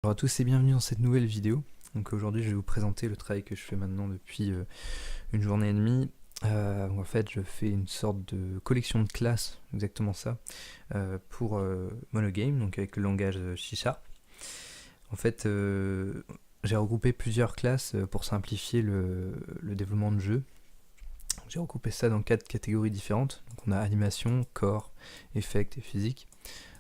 Bonjour à tous et bienvenue dans cette nouvelle vidéo. Donc aujourd'hui je vais vous présenter le travail que je fais maintenant depuis une journée et demie. En fait je fais une sorte de collection de classes, exactement ça, pour Monogame, donc avec le langage C#. En fait j'ai regroupé plusieurs classes pour simplifier le développement de jeu. J'ai regroupé ça dans 4 catégories différentes. Donc on a animation, corps, effect et physique.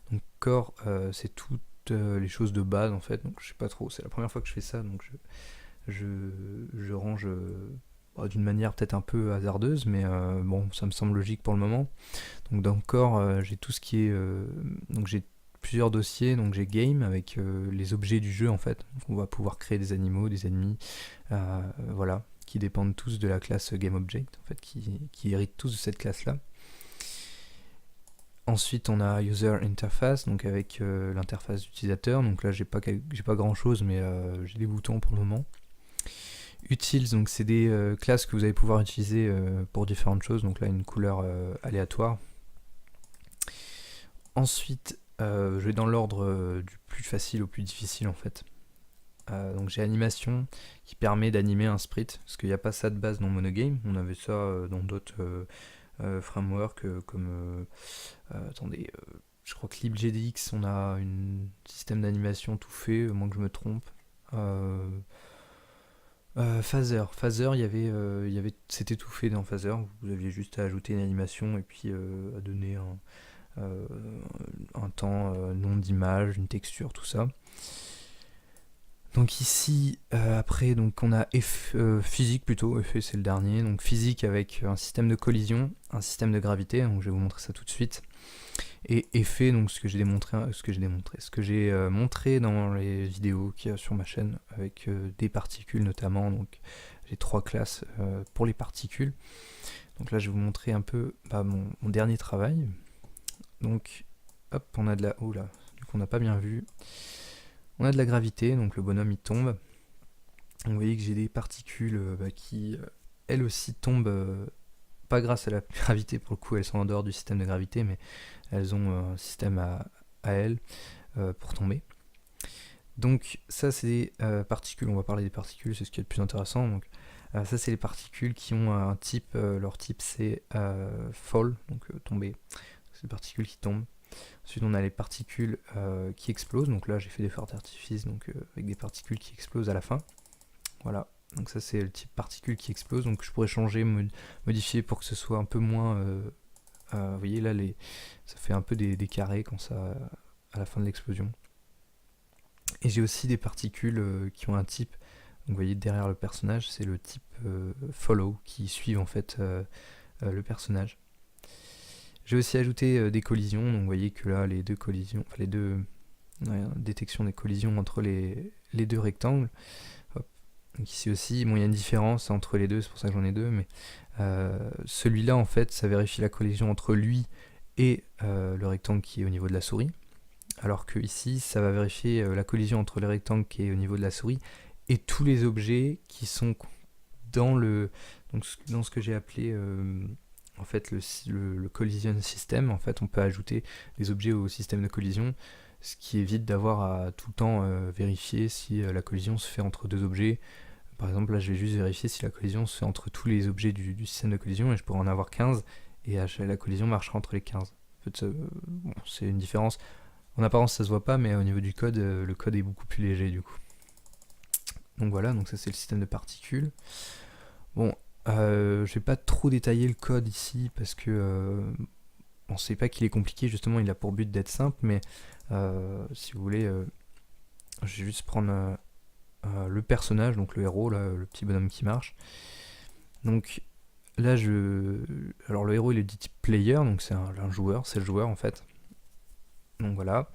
Donc corps c'est tout les choses de base en fait, donc je sais pas trop, c'est la première fois que je fais ça, donc je range d'une manière peut-être un peu hasardeuse, mais bon, ça me semble logique pour le moment. Donc dans le corps, j'ai tout ce qui est... donc j'ai plusieurs dossiers, donc j'ai game avec les objets du jeu en fait, donc on va pouvoir créer des animaux, des ennemis, voilà, qui dépendent tous de la classe GameObject, en fait, qui héritent tous de cette classe-là. Ensuite, on a User Interface, donc avec l'interface d'utilisateur. Donc là, j'ai pas grand chose, mais j'ai des boutons pour le moment. Utils, donc c'est des classes que vous allez pouvoir utiliser pour différentes choses. Donc là, une couleur aléatoire. Ensuite, je vais dans l'ordre du plus facile au plus difficile en fait. Donc j'ai animation qui permet d'animer un sprite, parce qu'il n'y a pas ça de base dans Monogame. On avait ça dans d'autres framework comme attendez, je crois que libgdx on a un système d'animation tout fait, à moins que je me trompe. Phaser, c'était tout fait dans Phaser. Vous aviez juste à ajouter une animation et puis à donner un temps, nom d'image, une texture, tout ça. Donc ici, après, donc on a physique plutôt, effet c'est le dernier, donc physique avec un système de collision, un système de gravité, donc je vais vous montrer ça tout de suite, et effet, donc ce que j'ai montré dans les vidéos qu'il y a sur ma chaîne, avec des particules notamment, donc j'ai 3 classes pour les particules. Donc là je vais vous montrer un peu mon dernier travail. Donc hop, on a de la... Oh là, du coup on n'a pas bien vu. On a de la gravité, donc le bonhomme il tombe. Vous voyez que j'ai des particules qui, elles aussi, tombent, pas grâce à la gravité, pour le coup, elles sont en dehors du système de gravité, mais elles ont un système à elles pour tomber. Donc ça, c'est des particules, on va parler des particules, c'est ce qui est le plus intéressant. Donc ça, c'est les particules qui ont un type, leur type c'est fall, donc tomber. C'est des particules qui tombent. Ensuite, on a les particules qui explosent. Donc là, j'ai fait des feux d'artifice, donc avec des particules qui explosent à la fin. Voilà. Donc ça, c'est le type particules qui explose. Donc je pourrais changer, modifier pour que ce soit un peu moins. Vous voyez là, ça fait un peu des carrés quand ça à la fin de l'explosion. Et j'ai aussi des particules qui ont un type. Donc vous voyez derrière le personnage, c'est le type follow qui suivent en fait le personnage. J'ai aussi ajouté des collisions, donc vous voyez que là les deux collisions, enfin les deux détection des collisions entre les deux rectangles. Hop. Donc ici aussi, bon il y a une différence entre les deux, c'est pour ça que j'en ai deux, mais celui-là en fait ça vérifie la collision entre lui et le rectangle qui est au niveau de la souris, alors que ici ça va vérifier la collision entre le rectangle qui est au niveau de la souris et tous les objets qui sont dans dans ce que j'ai appelé en fait le collision system. En fait on peut ajouter des objets au système de collision, ce qui évite d'avoir à tout le temps vérifier si la collision se fait entre deux objets. Par exemple là je vais juste vérifier si la collision se fait entre tous les objets du système de collision, et je pourrais en avoir 15 et la collision marchera entre les 15. En fait bon, c'est une différence, en apparence ça se voit pas, mais au niveau du code, le code est beaucoup plus léger du coup. Donc voilà, donc ça c'est le système de particules. Bon, je vais pas trop détailler le code ici parce que on sait pas qu'il est compliqué, justement il a pour but d'être simple, mais si vous voulez, je vais juste prendre le personnage, donc le héros, là, le petit bonhomme qui marche. Donc là alors le héros il est du type player, donc c'est un joueur, c'est le joueur en fait. Donc voilà.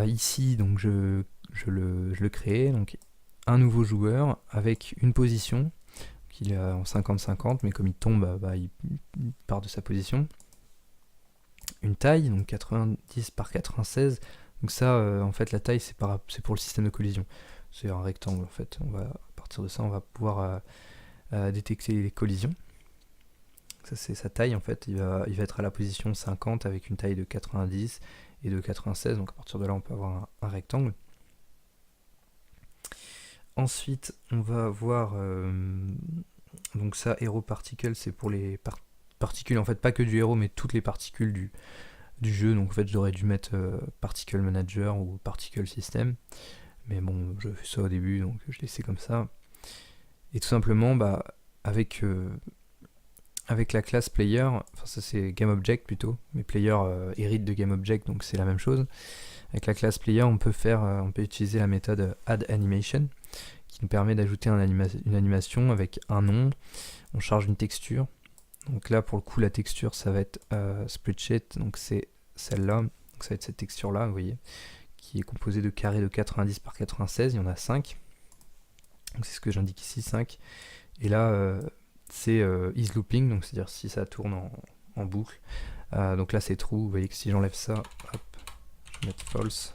Ici donc je le crée, donc un nouveau joueur avec une position qu'il est en 50-50, mais comme il tombe, il part de sa position. Une taille, donc 90 par 96. Donc ça, en fait, la taille, c'est pour le système de collision. C'est un rectangle, en fait. À partir de ça, on va pouvoir détecter les collisions. Ça, c'est sa taille, en fait. Il va être à la position 50 avec une taille de 90 et de 96. Donc à partir de là, on peut avoir un rectangle. Ensuite, on va voir donc ça, Hero Particle, c'est pour les particules, en fait pas que du héros, mais toutes les particules du jeu. Donc en fait, j'aurais dû mettre Particle Manager ou Particle System, mais bon, je fais ça au début, donc je laissais comme ça. Et tout simplement, avec la classe Player, enfin ça c'est GameObject plutôt, mais Player hérite de GameObject, donc c'est la même chose. Avec la classe Player, on peut utiliser la méthode AddAnimation, qui nous permet d'ajouter une animation avec un nom. On charge une texture. Donc là, pour le coup, la texture, ça va être Spreadsheet, donc c'est celle-là. Donc ça va être cette texture-là, vous voyez, qui est composée de carrés de 90 par 96. Il y en a 5. Donc c'est ce que j'indique ici, 5. Et là, c'est is looping, donc c'est-à-dire si ça tourne en boucle. Donc là, c'est true. Vous voyez que si j'enlève ça, hop, je vais mettre false.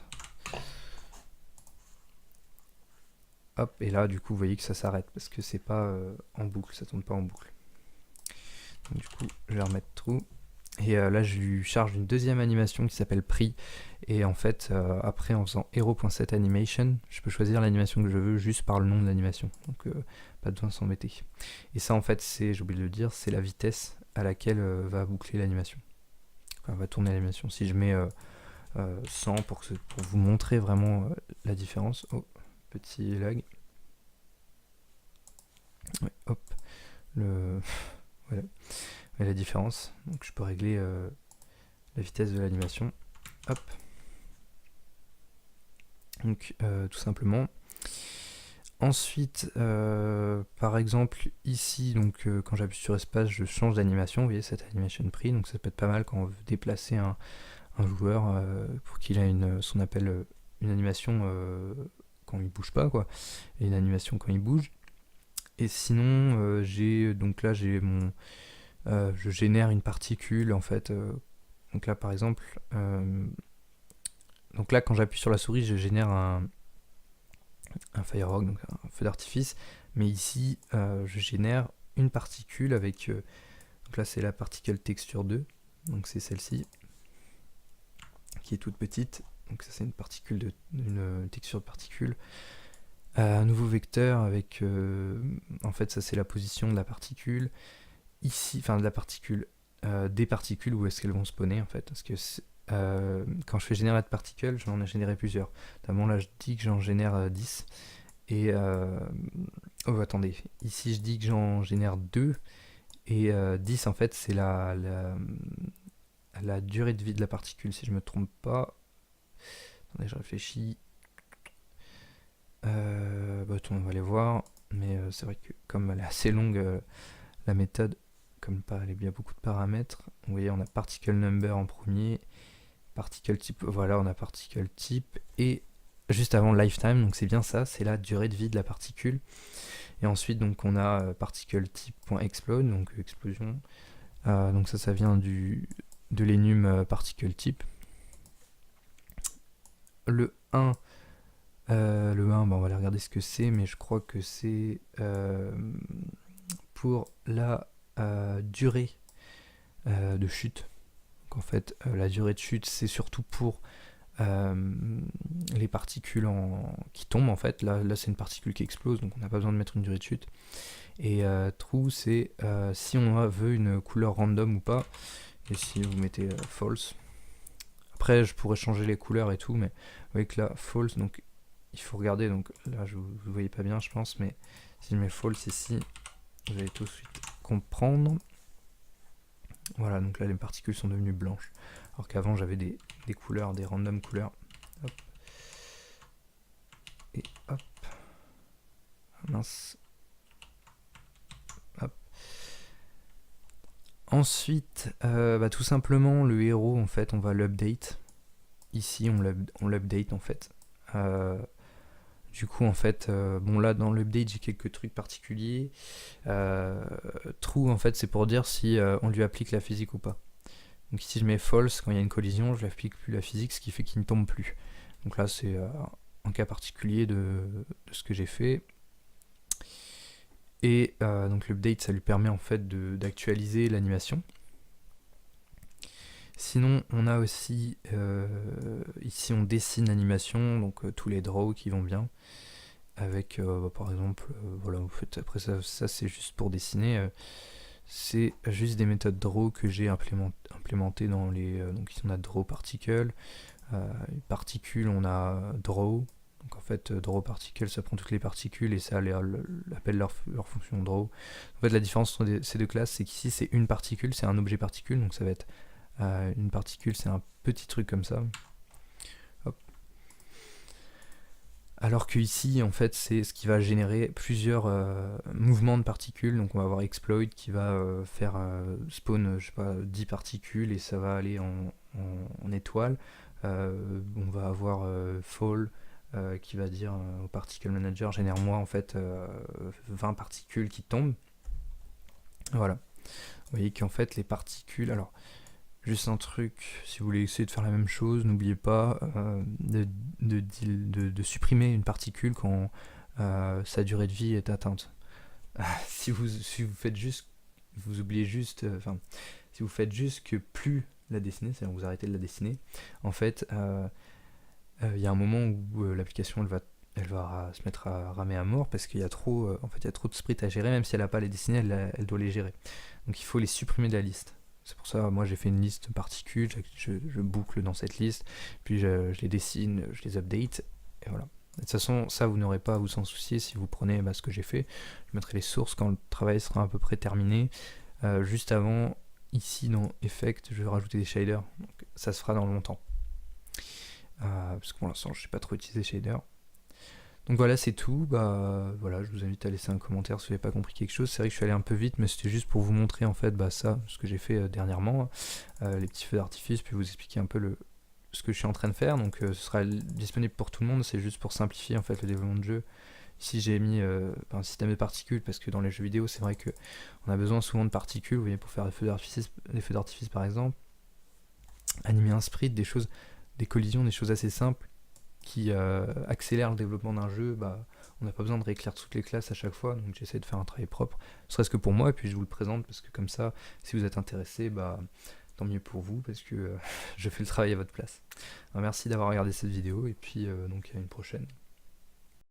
Hop, et là, du coup, vous voyez que ça s'arrête parce que c'est pas en boucle, ça tourne pas en boucle. Donc, du coup, je vais remettre true. Et là, je lui charge une deuxième animation qui s'appelle Prix. Et en fait, après, en faisant hero.setAnimation, je peux choisir l'animation que je veux juste par le nom de l'animation. Donc, pas besoin de s'embêter. Et ça, en fait, j'ai oublié de le dire, c'est la vitesse à laquelle va boucler l'animation. Enfin, va tourner l'animation. Si je mets 100 pour vous montrer vraiment la différence. Oh, petit lag. Ouais, hop. Voilà. Et la différence. Donc je peux régler la vitesse de l'animation. Hop. Donc tout simplement. Ensuite, par exemple, ici, donc quand j'appuie sur espace, je change d'animation. Vous voyez cette animation prix. Donc ça peut être pas mal quand on veut déplacer un joueur pour qu'il ait ce qu'on appelle une animation quand il bouge pas, quoi. Et une animation quand il bouge. Et sinon, donc là j'ai mon je génère une particule en fait. Donc là par exemple, donc là quand j'appuie sur la souris, je génère un firehawk, donc un feu d'artifice. Mais ici, je génère une particule avec. Donc là c'est la particule texture 2, donc c'est celle-ci qui est toute petite. Donc ça c'est une particule une texture de particule. Un nouveau vecteur avec. En fait ça c'est la position de la particule. Ici, enfin de la particule, des particules, où est-ce qu'elles vont spawner en fait, parce que quand je fais générer de particules, j'en ai généré plusieurs. Notamment là je dis que j'en génère 10, et oh attendez, ici je dis que j'en génère 2, et 10 en fait c'est la durée de vie de la particule, si je me trompe pas. Attendez, je réfléchis. On va les voir, mais c'est vrai que comme elle est assez longue, la méthode, comme il y a beaucoup de paramètres, vous voyez on a particle number en premier, particle type, voilà on a particle type, et juste avant lifetime, donc c'est bien ça, c'est la durée de vie de la particule. Et ensuite donc on a particle type.explode, donc explosion, donc ça vient de l'enum particle type. Le 1, on va aller regarder ce que c'est, mais je crois que c'est pour la durée de chute. Donc en fait, la durée de chute, c'est surtout pour les particules qui tombent en fait. Là c'est une particule qui explose, donc on n'a pas besoin de mettre une durée de chute. Et true, c'est si on veut une couleur random ou pas. Et si vous mettez false. Après, je pourrais changer les couleurs et tout, mais vous voyez que là, false, donc il faut regarder. Donc là, vous ne voyez pas bien, je pense, mais si je mets false ici, vous allez tout de suite comprendre. Voilà, donc là les particules sont devenues blanches. Alors qu'avant j'avais des couleurs, des random couleurs. Hop. Et hop. Mince. Hop. Ensuite, tout simplement le héros, en fait, on va l'update. Ici, on l'update en fait. Du coup, en fait, là dans l'update, j'ai quelques trucs particuliers. True, en fait, c'est pour dire si on lui applique la physique ou pas. Donc ici, je mets false, quand il y a une collision, je n'applique plus la physique, ce qui fait qu'il ne tombe plus. Donc là, c'est un cas particulier de ce que j'ai fait. Et donc l'update, ça lui permet en fait d'actualiser l'animation. Sinon, on a aussi, ici on dessine l'animation, donc tous les draws qui vont bien. avec par exemple, voilà, vous faites après ça c'est juste pour dessiner. C'est juste des méthodes draw que j'ai implémentées dans les. Donc ici on a draw particle, particules on a draw. Donc en fait draw particle ça prend toutes les particules et ça appelle leur fonction draw. En fait la différence entre ces deux classes c'est qu'ici c'est une particule, c'est un objet particule, donc ça va être une particule c'est un petit truc comme ça. Hop. Alors que ici, en fait, c'est ce qui va générer plusieurs mouvements de particules. Donc on va avoir exploit qui va faire spawn, je sais pas, 10 particules et ça va aller en étoile. On va avoir fall qui va dire au particle manager, génère-moi en fait 20 particules qui tombent. Voilà. Vous voyez qu'en fait les particules, alors juste un truc, si vous voulez essayer de faire la même chose, n'oubliez pas de supprimer une particule quand sa durée de vie est atteinte. Si vous faites juste, vous oubliez juste, si vous faites juste que plus la dessiner, c'est-à-dire vous arrêtez de la dessiner, en fait, il y a un moment où l'application elle va se mettre à ramer à mort parce qu'il y a trop, en fait, il y a trop de sprites à gérer, même si elle n'a pas à les dessiner, elle doit les gérer. Donc il faut les supprimer de la liste. C'est pour ça, moi j'ai fait une liste particules, je boucle dans cette liste, puis je les dessine, je les update, et voilà. De toute façon, ça vous n'aurez pas à vous en soucier si vous prenez ce que j'ai fait. Je mettrai les sources quand le travail sera à peu près terminé. Juste avant, ici dans Effect, je vais rajouter des shaders, donc ça se fera dans longtemps. Parce que pour l'instant, je ne sais pas trop utiliser shaders. Donc voilà, c'est tout. Voilà, je vous invite à laisser un commentaire si vous n'avez pas compris quelque chose. C'est vrai que je suis allé un peu vite, mais c'était juste pour vous montrer en fait ça, ce que j'ai fait dernièrement, les petits feux d'artifice, puis vous expliquer un peu ce que je suis en train de faire. Donc ce sera disponible pour tout le monde. C'est juste pour simplifier en fait le développement de jeu. Ici j'ai mis un système de particules parce que dans les jeux vidéo, c'est vrai que on a besoin souvent de particules. Vous voyez, pour faire des feux d'artifice par exemple, animer un sprite, des collisions, des choses assez simples qui accélère le développement d'un jeu, on n'a pas besoin de réécrire toutes les classes à chaque fois, donc j'essaie de faire un travail propre, ne serait-ce que pour moi, et puis je vous le présente, parce que comme ça, si vous êtes intéressé, tant mieux pour vous, parce que je fais le travail à votre place. Alors, merci d'avoir regardé cette vidéo, et puis donc à une prochaine.